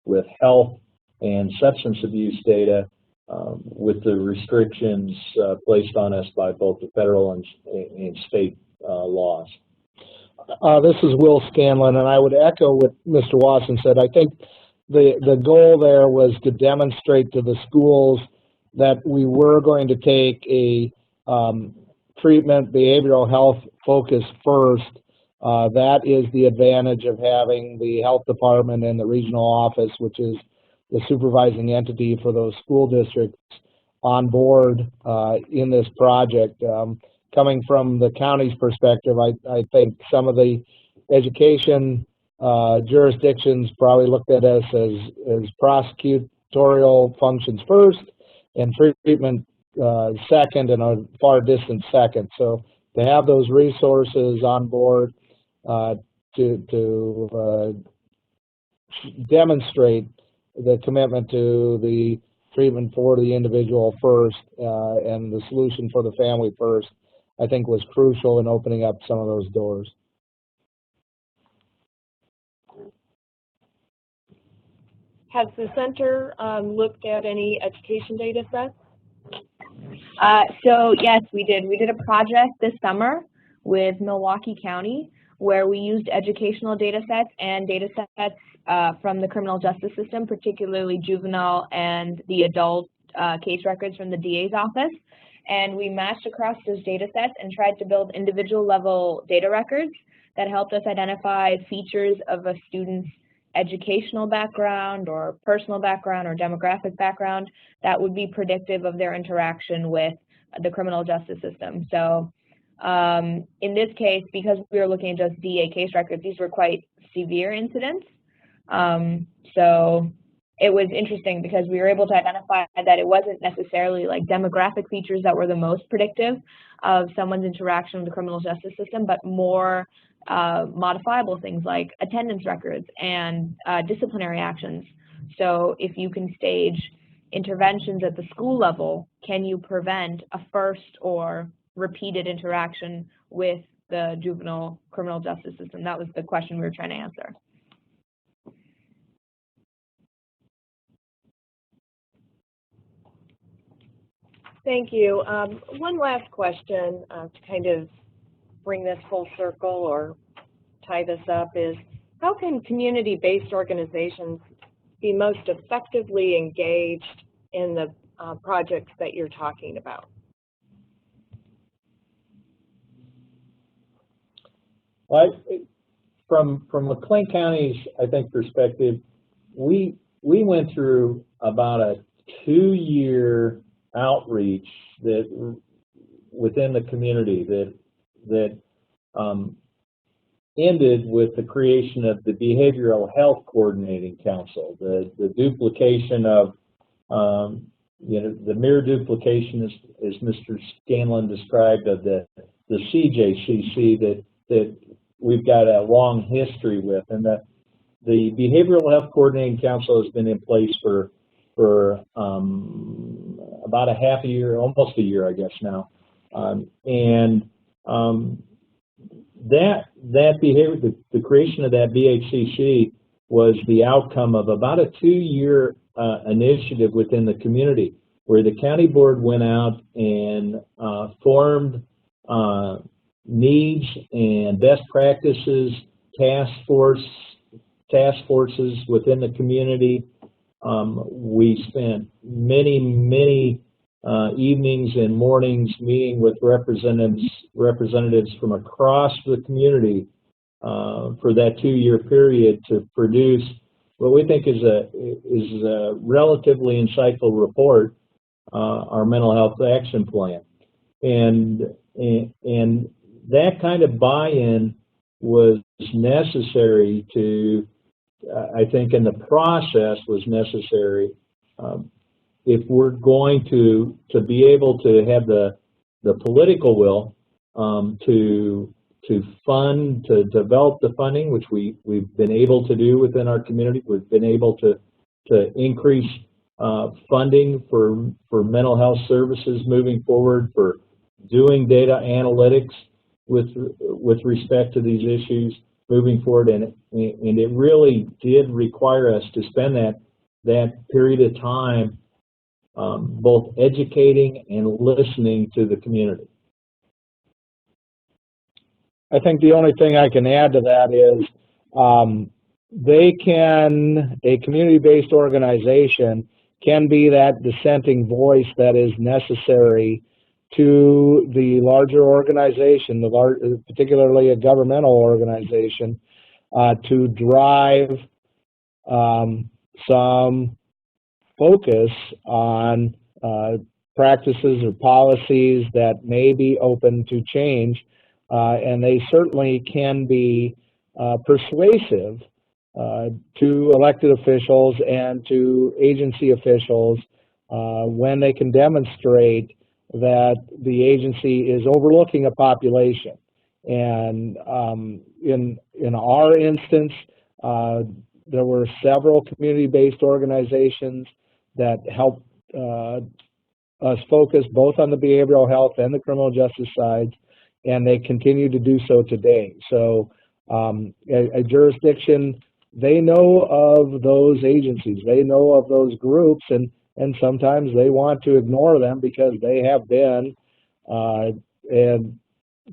with health and substance abuse data, with the restrictions placed on us by both the federal and state laws. This is Will Scanlon, and I would echo what Mr. Wasson said. I think the goal there was to demonstrate to the schools that we were going to take a treatment behavioral health focus first. That is the advantage of having the health department and the regional office, which is the supervising entity for those school districts, on board in this project. Coming from the county's perspective, I think some of the education jurisdictions probably looked at us as prosecutorial functions first and treatment second, and a far distant second. So to have those resources on board to demonstrate the commitment to the treatment for the individual first and the solution for the family first, I think was crucial in opening up some of those doors. Has the center looked at any education data sets? So yes, we did. We did a project this summer with Milwaukee County where we used educational data sets and data sets from the criminal justice system, particularly juvenile and the adult case records from the DA's office. And we matched across those data sets and tried to build individual level data records that helped us identify features of a student's educational background or personal background or demographic background that would be predictive of their interaction with the criminal justice system. So in this case, because we were looking at just DA case records, these were quite severe incidents. So it was interesting because we were able to identify that it wasn't necessarily like demographic features that were the most predictive of someone's interaction with the criminal justice system, but more modifiable things like attendance records and disciplinary actions. So if you can stage interventions at the school level, can you prevent a first or repeated interaction with the juvenile criminal justice system? That was the question we were trying to answer. Thank you. One last question to kind of bring this full circle or tie this up is, how can community-based organizations be most effectively engaged in the projects that you're talking about? Well, from McLean County's, I think, perspective, we went through about a 2-year outreach that within the community that ended with the creation of the Behavioral Health Coordinating Council, the duplication of the mere duplication, as Mr. Scanlon described, of the CJCC that we've got a long history with, and that the Behavioral Health Coordinating Council has been in place for about a half a year, almost a year, I guess now, that behavior, the creation of that BHCC was the outcome of about a 2-year initiative within the community, where the county board went out and formed needs and best practices task forces within the community. We spent many evenings and mornings meeting with representatives from across the community for that 2-year period to produce what we think is a relatively insightful report, our mental health action plan, and that kind of buy-in was necessary to, I think, in the process was necessary if we're going to be able to have the political will to fund, to develop the funding, which we've been able to do within our community. We've been able to increase funding for mental health services moving forward, for doing data analytics with respect to these issues moving forward, and it really did require us to spend that period of time both educating and listening to the community. I think the only thing I can add to that is a community-based organization can be that dissenting voice that is necessary to the larger organization, particularly a governmental organization, to drive some focus on practices or policies that may be open to change, and they certainly can be persuasive to elected officials and to agency officials when they can demonstrate that the agency is overlooking a population. And in our instance, there were several community-based organizations that helped us focus both on the behavioral health and the criminal justice sides, and they continue to do so today. So a jurisdiction, they know of those agencies, they know of those groups, and sometimes they want to ignore them because they have been and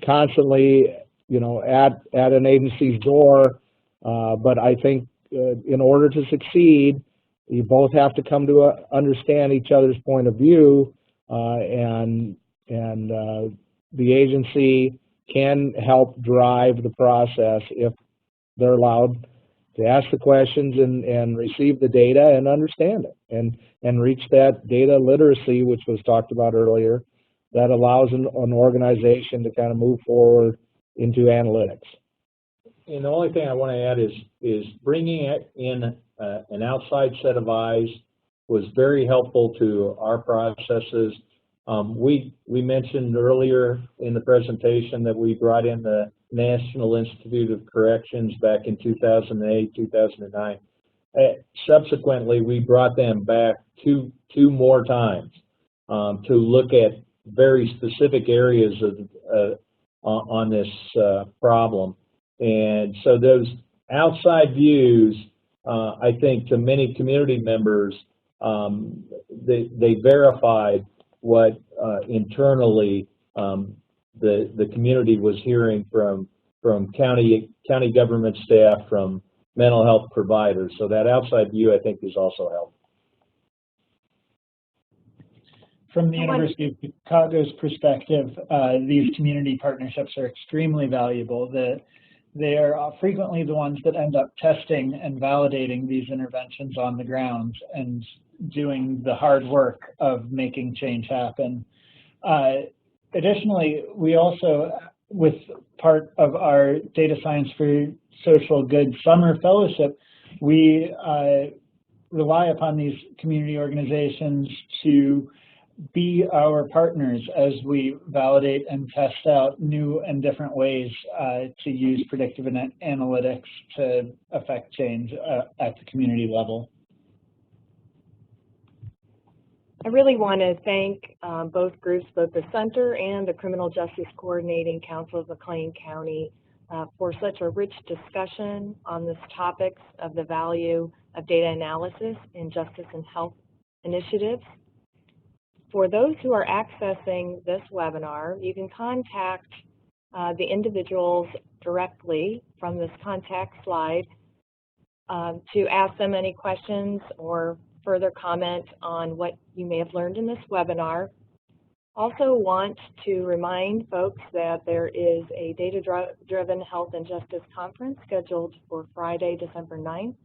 constantly, at an agency's door. But I think in order to succeed, you both have to come to understand each other's point of view, and the agency can help drive the process if they're allowed to ask the questions and receive the data and understand it, and reach that data literacy, which was talked about earlier, that allows an organization to kind of move forward into analytics. And the only thing I want to add is bringing in an outside set of eyes was very helpful to our processes. We mentioned earlier in the presentation that we brought in the National Institute of Corrections back in 2008, 2009. Subsequently, we brought them back two more times to look at very specific areas on this problem. And so those outside views, I think to many community members, they verified what internally the community was hearing from county government staff, from mental health providers. So that outside view, I think, is also helpful. From the University of Chicago's perspective, these community partnerships are extremely valuable. They are frequently the ones that end up testing and validating these interventions on the ground and doing the hard work of making change happen. Additionally, we also, with part of our Data Science for Social Good Summer Fellowship, we rely upon these community organizations to be our partners as we validate and test out new and different ways to use predictive analytics to affect change at the community level. I really want to thank both groups, both the Center and the Criminal Justice Coordinating Council of McLean County for such a rich discussion on this topic of the value of data analysis in justice and health initiatives. For those who are accessing this webinar, you can contact the individuals directly from this contact slide to ask them any questions or further comment on what you may have learned in this webinar. Also want to remind folks that there is a data-driven health and justice conference scheduled for Friday, December 9th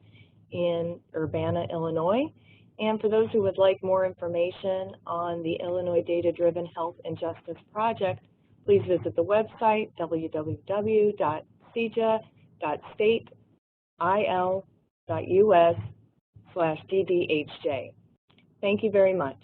in Urbana, Illinois. And for those who would like more information on the Illinois Data-Driven Health and Justice Project, please visit the website www.cja.stateil.us/ddhj. Thank you very much.